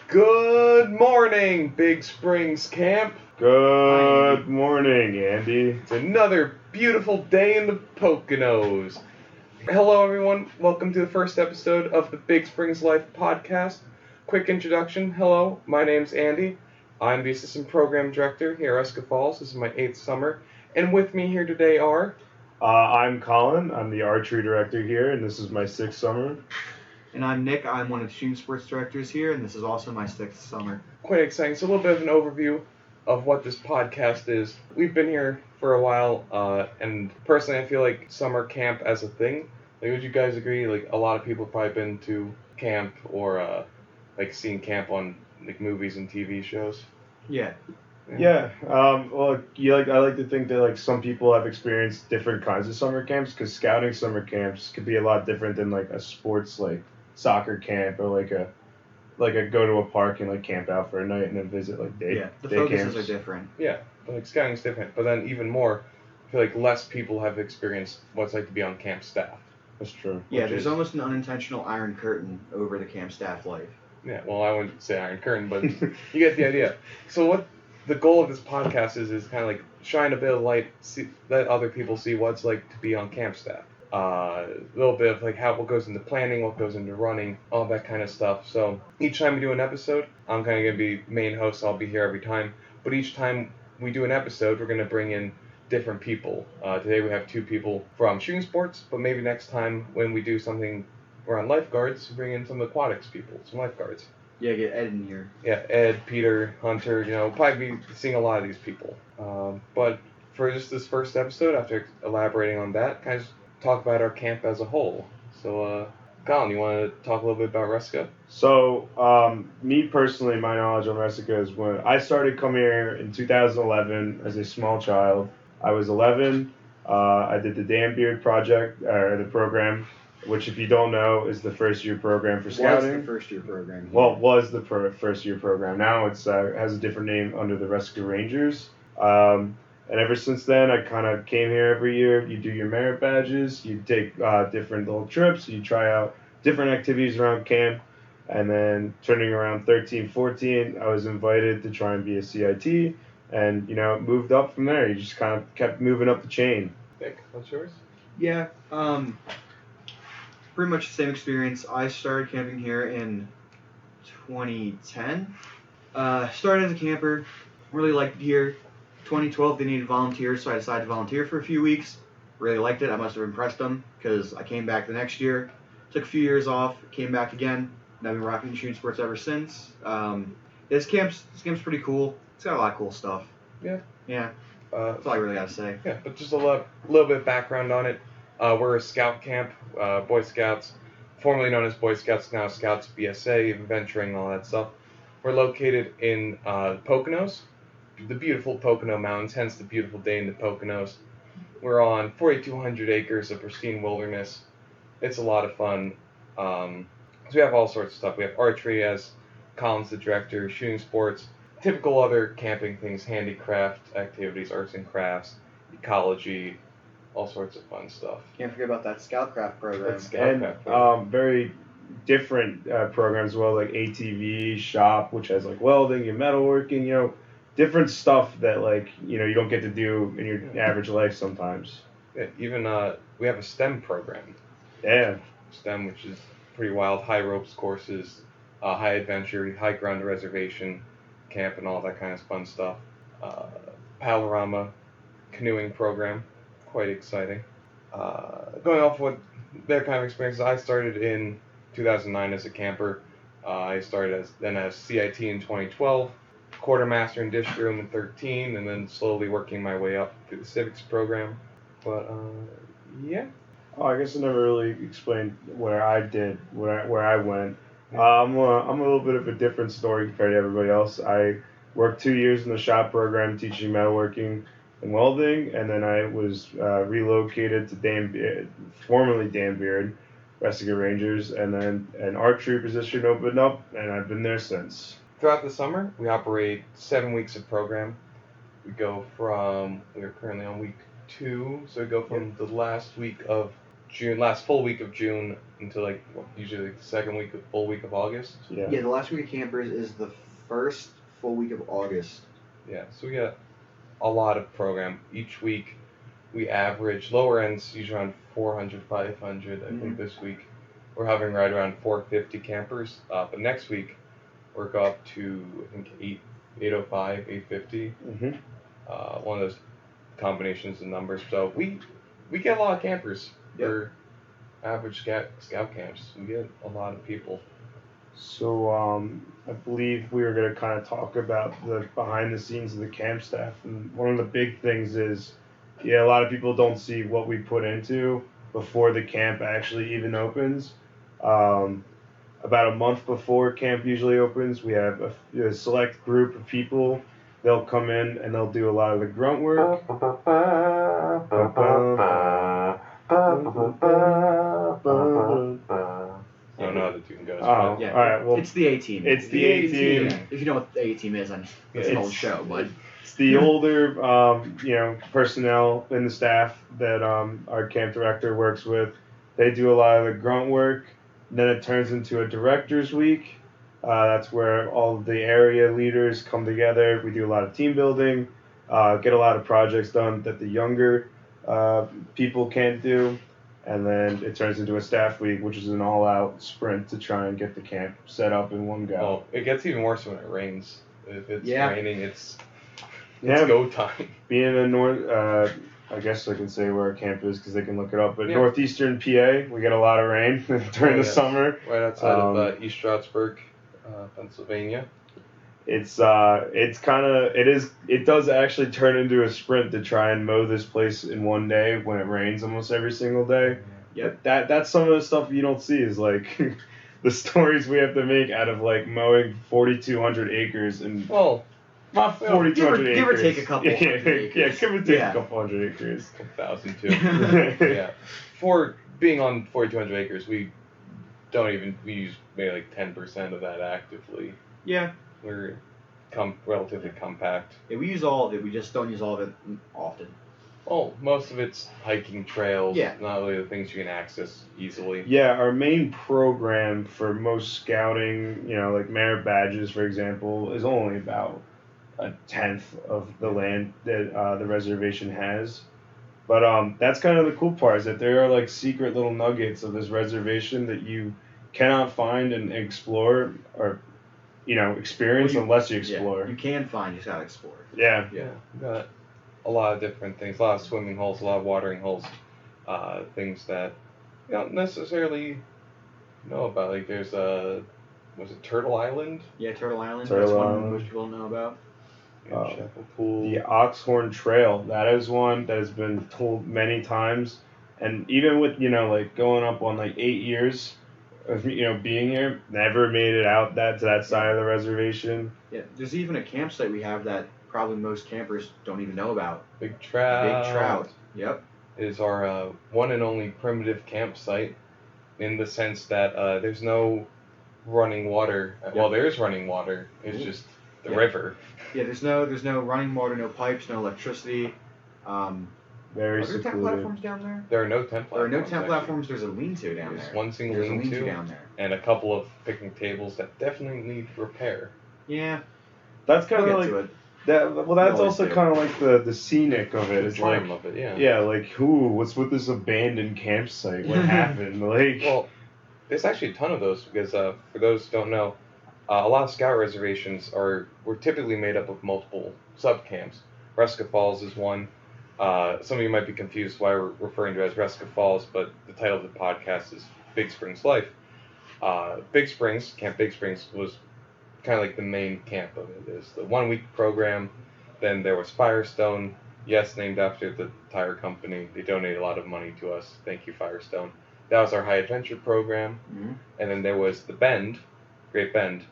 Good morning, Big Springs Camp. Good morning, Andy. It's another beautiful day in the Poconos. Hello, everyone. Welcome to the first episode of the Big Springs Life podcast. Quick introduction. Hello, my name's Andy. I'm the Assistant Program Director here at Resica Falls. This is my 8th summer. And with me here today are... I'm Colin. I'm the Archery Director here, and this is my 6th summer. And I'm Nick. I'm one of the Shooting Sports Directors here, and this is also my 6th summer. Quite exciting. So a little bit of an overview of what this podcast is. We've been here for a while, and personally I feel like summer camp as a thing, like, would you guys agree? Like, a lot of people have probably been to camp or like seen camp on like movies and TV shows. Yeah. Yeah. I like to think that like some people have experienced different kinds of summer camps, because scouting summer camps could be a lot different than like a sports like soccer camp or like a go to a park and like camp out for a night and then visit like day the day focuses camps. are different. Yeah, like scouting's different, but then even more, I feel like less people have experienced what it's like to be on camp staff. That's true. Yeah, there's almost an unintentional iron curtain over the camp staff life. Yeah, well, I wouldn't say Iron Curtain, but you get the idea. So what the goal of this podcast is kind of like shine a bit of light, let other people see what it's like to be on camp staff. A little bit of like what goes into planning, what goes into running, all that kind of stuff. So each time we do an episode, I'm kind of going to be main host. I'll be here every time. But each time we do an episode, we're going to bring in different people. Today we have 2 people from shooting sports, but maybe next time when we do something around lifeguards, bring in some aquatics people, some lifeguards. Yeah, get Ed in here. Yeah, Ed, Peter, Hunter, probably be seeing a lot of these people. But for just this first episode, after elaborating on that, kind of talk about our camp as a whole. So, Colin, you want to talk a little bit about Resica? So, me personally, my knowledge on Resica is when I started coming here in 2011 as a small child. I was 11. I did the Dan Beard project, or the program, which, if you don't know, is the first-year program for scouting. Was the first-year program. Well, it was the first-year program. Now it's has a different name under the Resica Rangers. And ever since then, I kind of came here every year. You do your merit badges. You take different little trips. You try out different activities around camp. And then turning around 13, 14, I was invited to try and be a CIT. And, moved up from there. You just kind of kept moving up the chain. Nick, what's yours? Yeah, pretty much the same experience. I started camping here in 2010. Started as a camper. Really liked it here. 2012, they needed volunteers, so I decided to volunteer for a few weeks. Really liked it. I must have impressed them, because I came back the next year. Took a few years off, came back again. And I've been rocking shooting sports ever since. This camp's pretty cool. It's got a lot of cool stuff. Yeah. Yeah. That's all I really got to say. Yeah, but just a little bit of background on it. We're a scout camp, Boy Scouts, formerly known as Boy Scouts, now Scouts BSA, adventuring, all that stuff. We're located in Poconos, the beautiful Pocono Mountains, hence the beautiful day in the Poconos. We're on 4,200 acres of pristine wilderness. It's a lot of fun. So we have all sorts of stuff. We have archery, as Colin's the director, shooting sports, typical other camping things, handicraft activities, arts and crafts, ecology, all sorts of fun stuff. Can't forget about that Scoutcraft program. And very different programs as well, like ATV, shop, which has like welding and metalworking, different stuff that like, you don't get to do in your average life sometimes. Yeah, even we have a STEM program. Yeah. STEM, which is pretty wild, high ropes courses, high adventure, high ground reservation, camp and all that kind of fun stuff. Panorama canoeing program, quite exciting. Going off what their kind of experiences, I started in 2009 as a camper. I started as CIT in 2012, quartermaster in dish room in 13, and then slowly working my way up through the civics program. But yeah. Oh, I guess I never really explained where I went. I'm a little bit of a different story compared to everybody else. I worked 2 years in the shop program teaching metalworking and welding, and then I was relocated to formerly Dan Beard, Resica Rangers, and then an archery position opened up, and I've been there since. Throughout the summer, we operate 7 weeks of program. We're currently on week 2, so we go from the last week of June, last full week of June until like usually the second week, full week of August. Yeah. Yeah, the last week of campers is the first full week of August. Yeah, so we got a lot of program each week. We average lower ends usually around 400, 500. I think this week we're hovering right around 450 campers. But next week we're go up to I think 805, 850. One of those combinations of numbers. So we get a lot of campers for average scout camps. We get a lot of people. So I believe we were going to kind of talk about the behind the scenes of the camp staff, and one of the big things is, a lot of people don't see what we put into before the camp actually even opens. About a month before camp usually opens, we have a select group of people. They'll come in and they'll do a lot of the grunt work. I don't know how the tune goes. Oh, Yeah, all right. Well, it's the A-Team. It's the A-Team. Yeah. If you know what the A-Team is, it's an old show, but it's the older, personnel in the staff that our camp director works with. They do a lot of the grunt work. Then it turns into a director's week. That's where all of the area leaders come together. We do a lot of team building, get a lot of projects done that the younger people can't do. And then it turns into a staff week, which is an all-out sprint to try and get the camp set up in one go. Oh, it gets even worse when it rains. If it's raining, it's Yeah. go time. Being in North, I guess I can say where our camp is because they can look it up. But Yeah. northeastern PA, we get a lot of rain during the summer. Right outside of East Stroudsburg, Pennsylvania. It does actually turn into a sprint to try and mow this place in one day when it rains almost every single day. Yep. That's some of the stuff you don't see is like the stories we have to make out of like mowing 4,200 acres and not 4,200 acres. Give or take a couple hundred acres. Yeah, give or take a couple hundred acres. 1,000 too. Yeah. For being on 4,200 acres, we use maybe like 10% of that actively. Yeah. We're relatively compact. Yeah, we use all of it. We just don't use all of it often. Well, most of it's hiking trails. Yeah. Not really the things you can access easily. Yeah, our main program for most scouting, like merit badges, for example, is only about a tenth of the land that the reservation has. But that's kind of the cool part is that there are like secret little nuggets of this reservation that you cannot find and explore or experience unless you explore. Yeah, you can find, you just gotta explore. Yeah. Yeah. We got a lot of different things. A lot of swimming holes, a lot of watering holes. Things that you don't necessarily know about. Like there's was it Turtle Island? Yeah, Turtle Island. Turtle That's Island. one most people know about. Chapel Pool. The Oxhorn Trail, that is one that has been told many times. And even with, like going up on like 8 years of, being here, never made it out to that side of the reservation. Yeah, there's even a campsite we have that probably most campers don't even know about. Big Trout. Big Trout. Yep. Is our one and only primitive campsite in the sense that there's no running water. Well, there is running water. It's just the river. Yeah, there's no running water, no pipes, no electricity. Very Are there tent secluded. platforms down there? There are no tent platforms. There are no tent actually. platforms. There's a lean-to down There's there. one single There's a lean-to down there. and a couple of picnic tables that definitely need repair. Yeah. That's kind We'll of get to like it. that. Well, that's Always also do. kind of like the scenic of it. The It's like charm of it, yeah. yeah, like what's with this abandoned campsite? What happened? Like Well, there's actually a ton of those because for those who don't know, a lot of scout reservations were typically made up of multiple sub-camps. Resica Falls is one. Some of you might be confused why we're referring to it as Resica Falls, but the title of the podcast is Big Springs Life. Big Springs, Camp Big Springs, was kind of like the main camp of it. It's the 1 week program. Then there was Firestone, yes, named after the tire company. They donated a lot of money to us. Thank you, Firestone. That was our high adventure program. Mm-hmm. And then there was the Bend, Great Bend,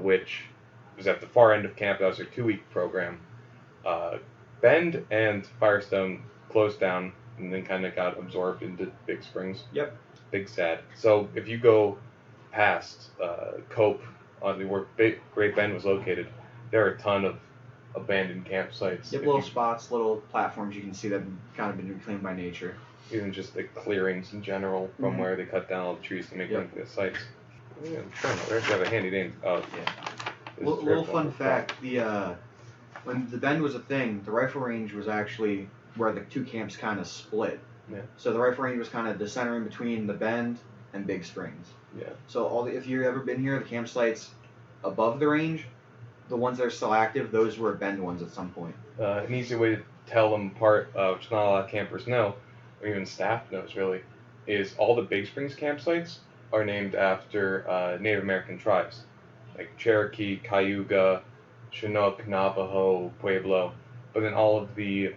which was at the far end of camp. That was our 2 week program. Bend and Firestone closed down and then kind of got absorbed into Big Springs. Yep. Big sad. So if you go past Cope, on where Great Bend was located, there are a ton of abandoned campsites. Yep, little spots, little platforms you can see that have kind of been reclaimed by nature. even just the clearings in general from Mhm. where they cut down all the trees to make Yep. them the sites. Yeah, I'm trying to. We actually have a handy name. Oh, Yeah. this is Little terrible. fun fact: when the bend was a thing, the rifle range was actually where the two camps kind of split. Yeah. So the rifle range was kind of the center in between the bend and Big Springs. Yeah. So if you've ever been here, the campsites above the range, the ones that are still active, those were bend ones at some point. An easy way to tell them apart, which not a lot of campers know, or even staff knows really, is all the Big Springs campsites are named after Native American tribes, like Cherokee, Cayuga, Chinook, Navajo, Pueblo. But then all of the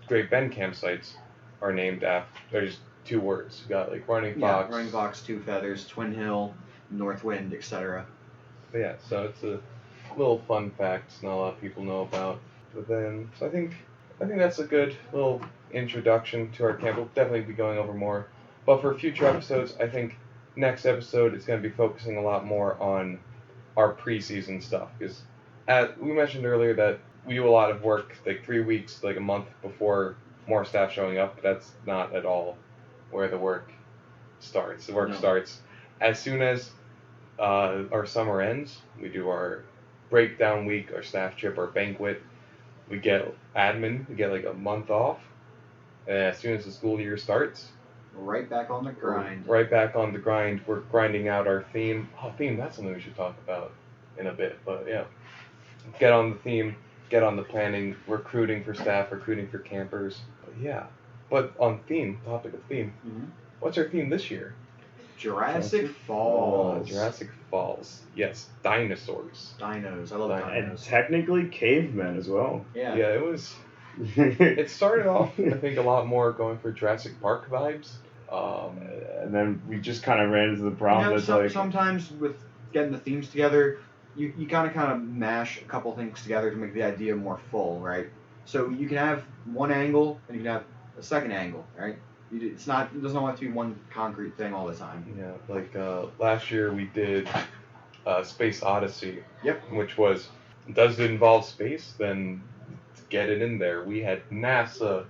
Great Bend campsites are named after, they're just two words. You got like Running Fox. Yeah, Running Fox, Two Feathers, Twin Hill, Northwind, etc. But yeah, so it's a little fun fact not a lot of people know about. But then, so I think that's a good little introduction to our camp. We'll definitely be going over more. But for future episodes, I think next episode is going to be focusing a lot more on our preseason stuff. Because we mentioned earlier that we do a lot of work like 3 weeks, like a month before more staff showing up. But that's not at all where the work starts. The work starts as soon as our summer ends. We do our breakdown week, our staff trip, our banquet. We get admin. We get like a month off. And as soon as the school year starts, Right back on the grind. Right back on the grind. We're grinding out our theme. Oh, theme, that's something we should talk about in a bit. But yeah, get on the theme, get on the planning, recruiting for staff, recruiting for campers. But yeah, but on theme, topic of theme, what's our theme this year? Jurassic Falls. Jurassic Falls. Yes, dinosaurs. Dinos. I love And dinos. technically cavemen as well. Yeah. Yeah, it was. It started off, I think, a lot more going for Jurassic Park vibes. And then we just kind of ran into the problem that's like sometimes with getting the themes together, you kind of mash a couple things together to make the idea more full, right? So you can have one angle and you can have a second angle, right? It doesn't have to be one concrete thing all the time. Yeah, like last year we did Space Odyssey. Yep. Which was, does it involve space? Then get it in there. We had NASA.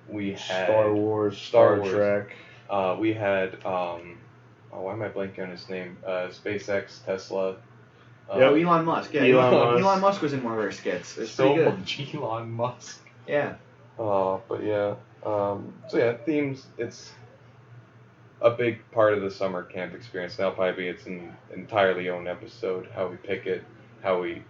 We had Star Wars, Star Star Wars. Trek. We had why am I blanking on his name? SpaceX, Tesla. Elon Musk. Yeah, Elon Musk was in one of our skits. It's so pretty good. much Elon Musk. Yeah. But yeah. So yeah, themes. It's a big part of the summer camp experience. That'll probably be its an entirely own episode. How we pick it, how we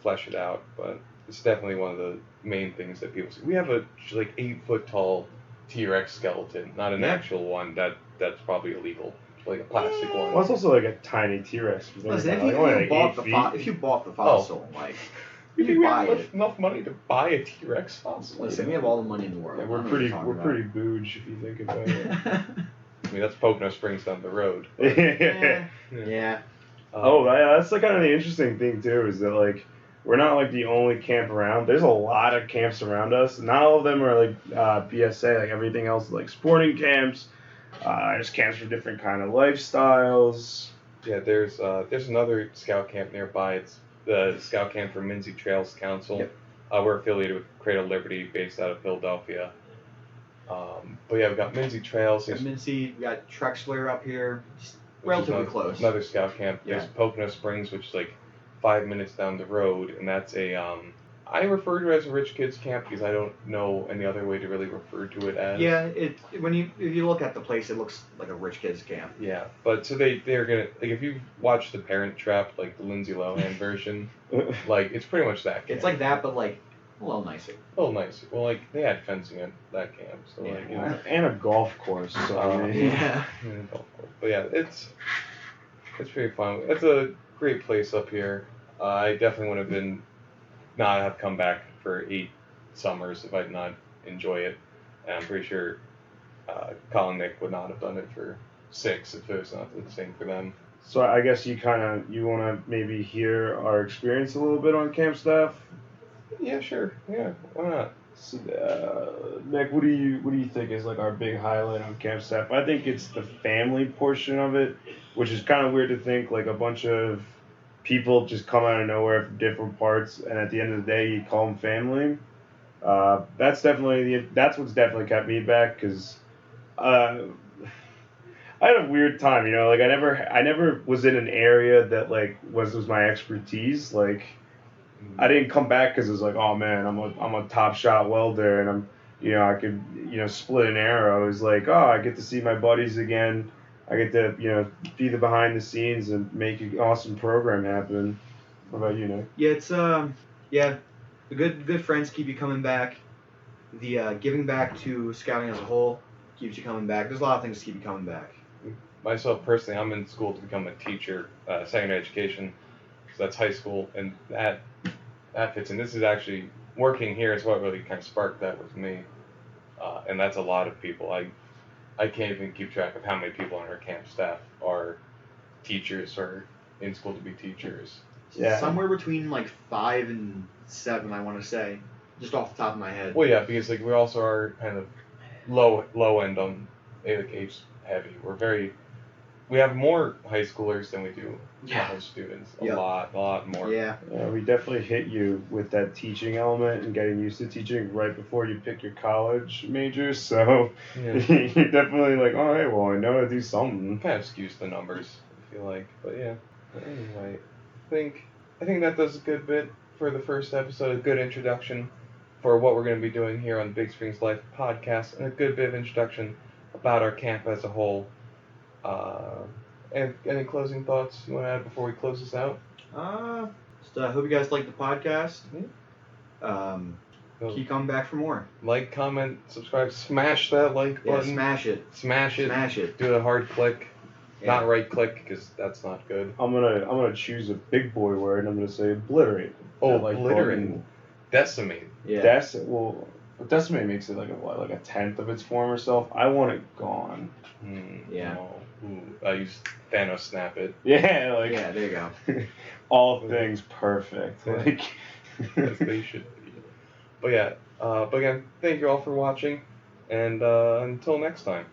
flesh it out. But it's definitely one of the main things that people see. We have a like 8-foot tall T-Rex skeleton, not an actual one. That's probably illegal. Like a plastic one. Well, it's also like a tiny T-Rex. Listen, if you bought the fossil, like you buy it. Enough money to buy a T-Rex fossil. Listen, we have all the money in the world. Yeah, we're pretty booge if you think about it. I mean, that's Pocono Springs down the road. Yeah. That's like kind of the interesting thing too, is that like we're not like the only camp around. There's a lot of camps around us. Not all of them are like BSA. Like everything else is like sporting camps. There's camps for different kind of lifestyles. Yeah, there's another scout camp nearby. It's the Scout Camp for Minzy Trails Council. Yep. We're affiliated with Cradle Liberty, based out of Philadelphia. But yeah, we've got Minzy Trails. We got Trexler up here, relatively close. Another scout camp. Yeah. There's Pocono Springs, which is like 5 minutes down the road, and that's a I refer to it as a rich kids camp because I don't know any other way to really refer to it as. Yeah, if you look at the place, it looks like a rich kids camp. Yeah, but so they're gonna, like, if you've watched The Parent Trap, like the Lindsay Lohan version, like it's pretty much that camp. It's like that, but like a little nicer. A little nicer. Well, like they had fencing at that camp, so Yeah. like, you know. And a golf course. So I mean, Yeah. But yeah, it's pretty fun. It's a great place up here. I definitely would have not have come back for 8 summers if I did not enjoy it. And I'm pretty sure Colin Nick would not have done it for 6 if it was not the same for them. So I guess you want to maybe hear our experience a little bit on camp staff. Yeah, sure. Yeah, why not? So, Nick, what do you think is like our big highlight on camp staff? I think it's the family portion of it, which is kind of weird to think like a bunch of people just come out of nowhere from different parts, and at the end of the day, you call them family. That's what's definitely kept me back because I had a weird time, like I never was in an area that like was my expertise. Like I didn't come back because it was like, oh man, I'm a top shot welder and I could split an arrow. It was like, oh, I get to see my buddies again. I get to be the behind the scenes and make an awesome program happen. What about you, Nick? Yeah, it's yeah, the good friends keep you coming back. The giving back to scouting as a whole keeps you coming back. There's a lot of things to keep you coming back. Myself personally, I'm in school to become a teacher, secondary education, so that's high school, and that fits in. This is actually working here is what really kind of sparked that with me, and that's a lot of people. I can't even keep track of how many people on our camp staff are teachers or in school to be teachers. Yeah. Somewhere between like 5 and 7, I want to say, just off the top of my head. Well, yeah, because like we also are kind of low end on like age heavy. We have more high schoolers than we do college students. A lot more. Yeah. We definitely hit you with that teaching element and getting used to teaching right before you pick your college major. So you're definitely like, oh, hey, well, I know to do something. Kind of skews the numbers, I feel like. But yeah. But anyway, I think that does a good bit for the first episode. A good introduction for what we're going to be doing here on Big Springs Life podcast, and a good bit of introduction about our camp as a whole. And any closing thoughts you want to add before we close this out? Just hope you guys like the podcast. Keep coming back for more. Like, comment, subscribe, smash that like button. Yeah, smash it. Smash it. Smash it. Do a hard click, not right click, because that's not good. I'm gonna choose a big boy word. And I'm gonna say obliterate. Oh, obliterate. Decimate. Yeah. Decimate makes it like a tenth of its former self. I want it gone. Yeah. No. Ooh, I use Thanos snap it. Yeah, yeah, there you go. All things perfect. Like as they should be. But yeah, but again, thank you all for watching, and until next time.